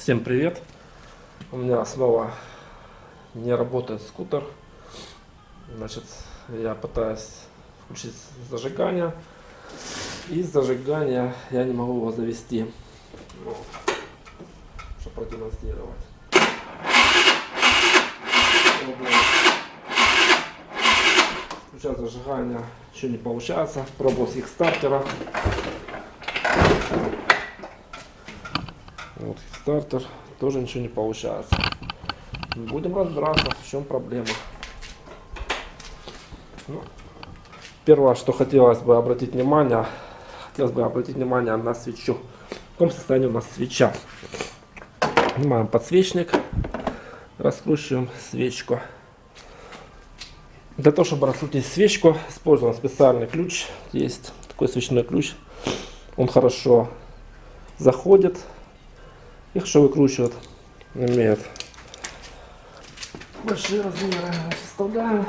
Всем привет! У меня снова не работает скутер. Значит, я пытаюсь включить зажигание. И зажигания я не могу его завести. Ну, чтобы продемонстрировать. Включать зажигание еще не получается. Пробовал с их стартера. Вот стартер, тоже ничего не получается. Будем разбираться, в чем проблема. Ну, первое, что хотелось бы обратить внимание на свечу. В каком состоянии у нас свеча. Снимаем подсвечник, раскручиваем свечку. Для того, чтобы раскрутить свечку, используем специальный ключ. Есть такой свечной ключ. Он хорошо заходит. И хорошо выкручивает. Имеет большие размеры. Вставляем.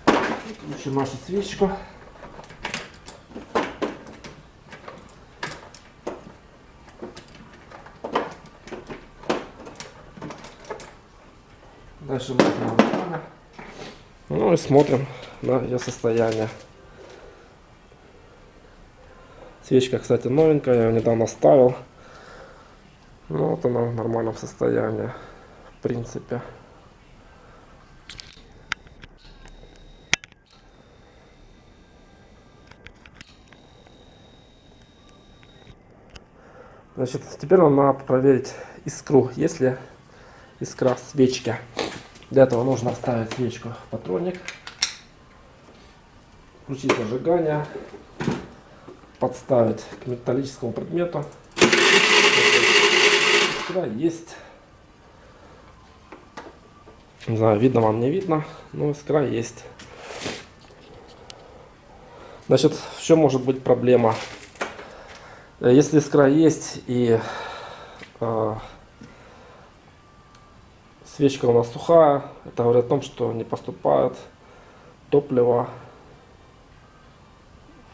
Включим нашу свечку. Дальше мы нажимаем. Ну и смотрим на ее состояние. Свечка, кстати, новенькая, я ее недавно ставил. Ну вот она в нормальном состоянии, в принципе. Значит, теперь нам надо проверить искру, есть ли искра в свечке. Для этого нужно вставить свечку в патронник, включить зажигание, подставить к металлическому предмету. Искра есть. Не знаю, видно вам, не видно, но искра есть. Значит, в чем может быть проблема? Если искра есть и свечка у нас сухая, это говорит о том, что не поступает топливо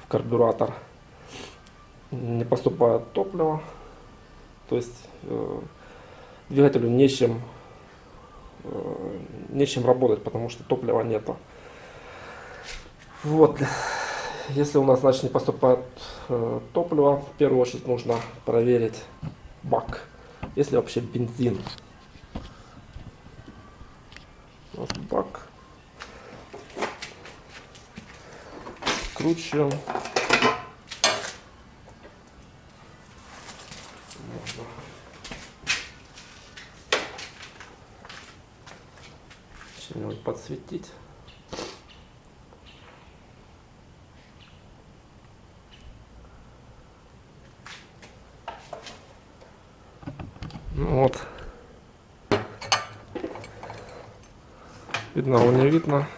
в карбюратор. Не поступает топливо, то есть двигателю нечем работать, потому что топлива нету. Вот, если у нас, значит, не поступает топливо, в первую очередь нужно проверить бак, если вообще бензин. У нас бак. Скручиваем. Чем-нибудь подсветить. Ну вот. Видно, его не видно.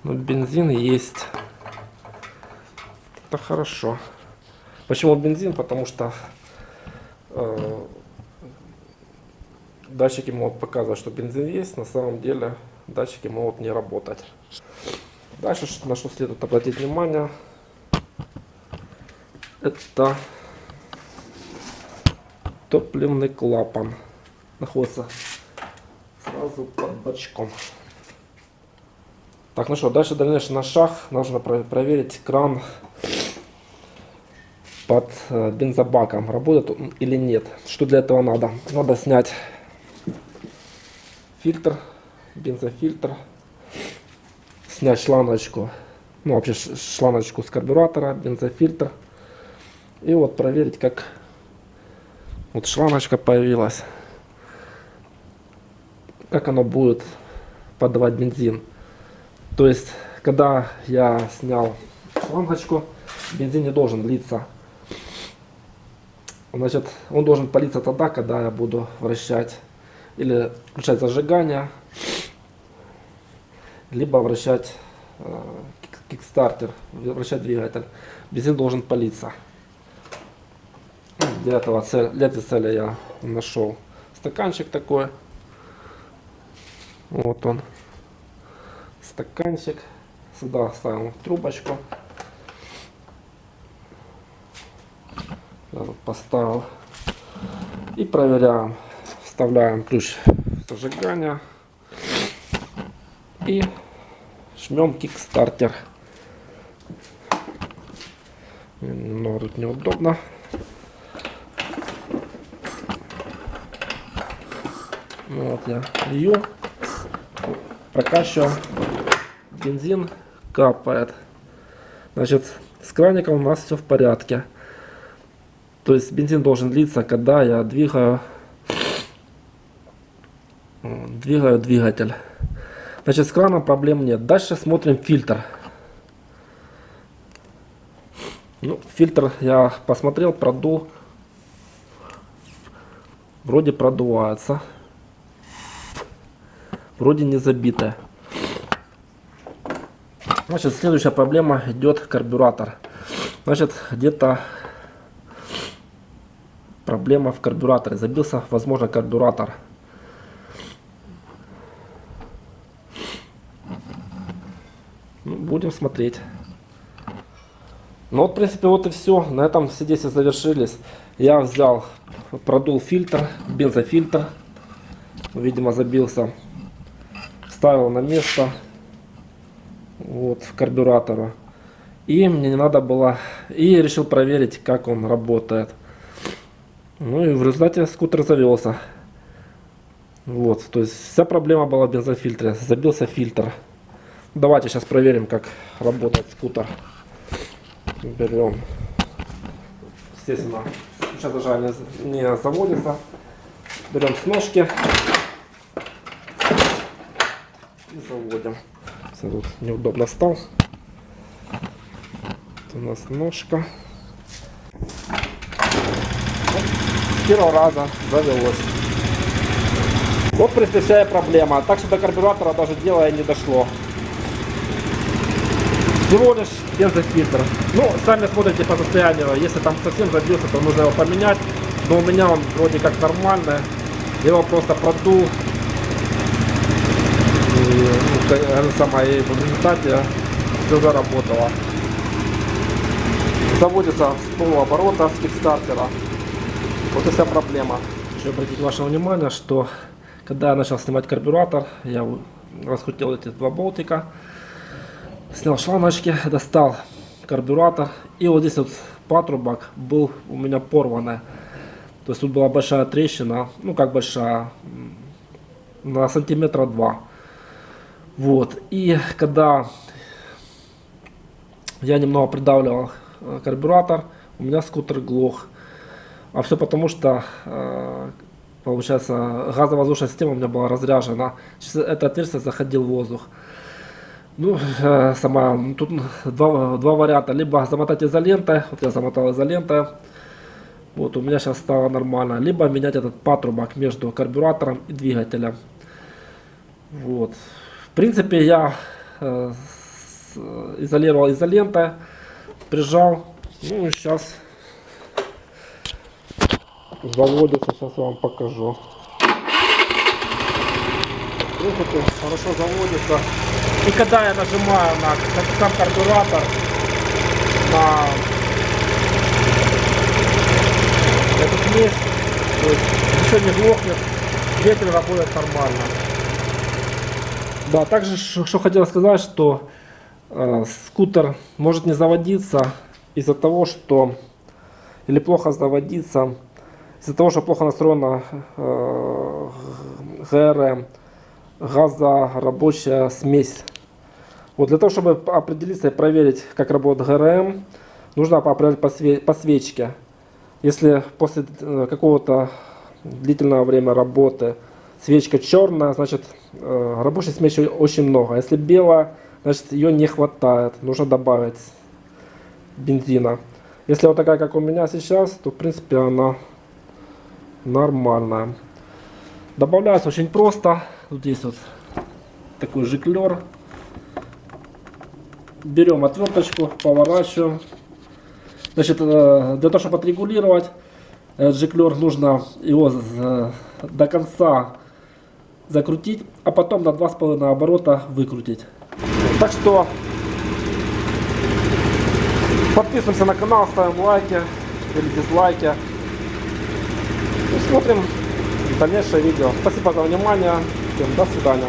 Но бензин есть. Это хорошо. Почему бензин? Потому что датчики могут показывать, что бензин есть. На самом деле датчики могут не работать. Дальше, на что следует обратить внимание, это топливный клапан. Находится сразу под бачком. Так, ну что, дальше дальнейший наш шаг. Нужно проверить кран под бензобаком, работает он или нет. Что для этого надо? Надо снять фильтр, бензофильтр, снять шлангочку, ну вообще шлангочку с карбюратора, бензофильтр. И вот проверить, как вот шлангочка появилась, как оно будет подавать бензин. То есть, когда я снял шлангочку, бензин не должен литься. Значит, он должен политься тогда, когда я буду вращать или включать зажигание, либо вращать кикстартер, вращать двигатель. Бензин должен политься. Для этой цели я нашел стаканчик такой. Вот он. Стаканчик. Сюда ставим трубочку. Я тут поставил. И проверяем. Вставляем ключ зажигания. И жмем кикстартер. Но тут неудобно. Вот я лью, прокачиваю, бензин капает. Значит, с краником у нас все в порядке. То есть бензин должен литься, когда я двигаю двигатель. Значит, с краном проблем нет. Дальше смотрим фильтр. Ну, фильтр я посмотрел, продул. Вроде продувается. Вроде не забитая. Значит, следующая проблема идет карбюратор. Значит, где-то проблема в карбюраторе. Забился, возможно, карбюратор. Ну, будем смотреть. Ну вот, в принципе, вот и все. На этом все действия завершились. Я взял, продул фильтр, бензофильтр. Видимо, забился. Ставил на место. Вот, в карбюратора. И мне не надо было... И решил проверить, как он работает. Ну и в результате скутер завелся. Вот, то есть вся проблема была в бензофильтре. Забился фильтр. Давайте сейчас проверим, как работает скутер. Берем. Естественно, сейчас даже не заводится. Берем с ножки. И заводим. Все, тут неудобно стал. Это у нас ножка. С первого раза завелось. Вот, в принципе, вся и проблема. Так что до карбюратора даже дело и не дошло. Всего лишь бензофильтр. Ну, сами смотрите по состоянию. Если там совсем забился, то нужно его поменять. Но у меня он вроде как нормальный. Я его просто продул. И в результате все заработало. Заводится с полуоборота с кикстартера. Вот и вся проблема. Хочу обратить ваше внимание, что когда я начал снимать карбюратор, я раскрутил эти два болтика, снял шлангочки, достал карбюратор, и вот здесь вот патрубок был у меня порванный. То есть тут была большая трещина, ну как большая, на сантиметра 2. Вот, и когда я немного придавливал карбюратор, у меня скутер глох. А все потому, что, получается, газовоздушная система у меня была разряжена. Через это отверстие заходил воздух. Ну, тут два варианта. Либо замотать изолентой, вот я замотал изолентой, вот у меня сейчас стало нормально. Либо менять этот патрубок между карбюратором и двигателем. Вот. В принципе, я изолировал изолентой, прижал. Ну и сейчас заводится, сейчас я вам покажу. В принципе, хорошо заводится. И когда я нажимаю на сам карбюратор, на эту смесь, то есть еще не глохнет, двигатель работает нормально. Да, также, что хотел сказать, что скутер может не заводиться из-за того, что, или плохо заводиться, из-за того, что плохо настроена ГРМ, газорабочая смесь. Вот для того, чтобы определиться и проверить, как работает ГРМ, нужно определить по свечке. Если после какого-то длительного времени работы свечка черная, значит рабочей смеси очень много. Если белая, значит ее не хватает, нужно добавить бензина. Если вот такая, как у меня сейчас, то в принципе она нормальная. Добавляется очень просто. Тут есть вот такой жиклер. Берем отверточку, поворачиваем. Значит, для того, чтобы отрегулировать этот жиклер, нужно его до конца закрутить, а потом на 2,5 оборота выкрутить. Так что подписываемся на канал, ставим лайки. или дизлайки. И смотрим дальнейшее видео. Спасибо за внимание. Всем до свидания.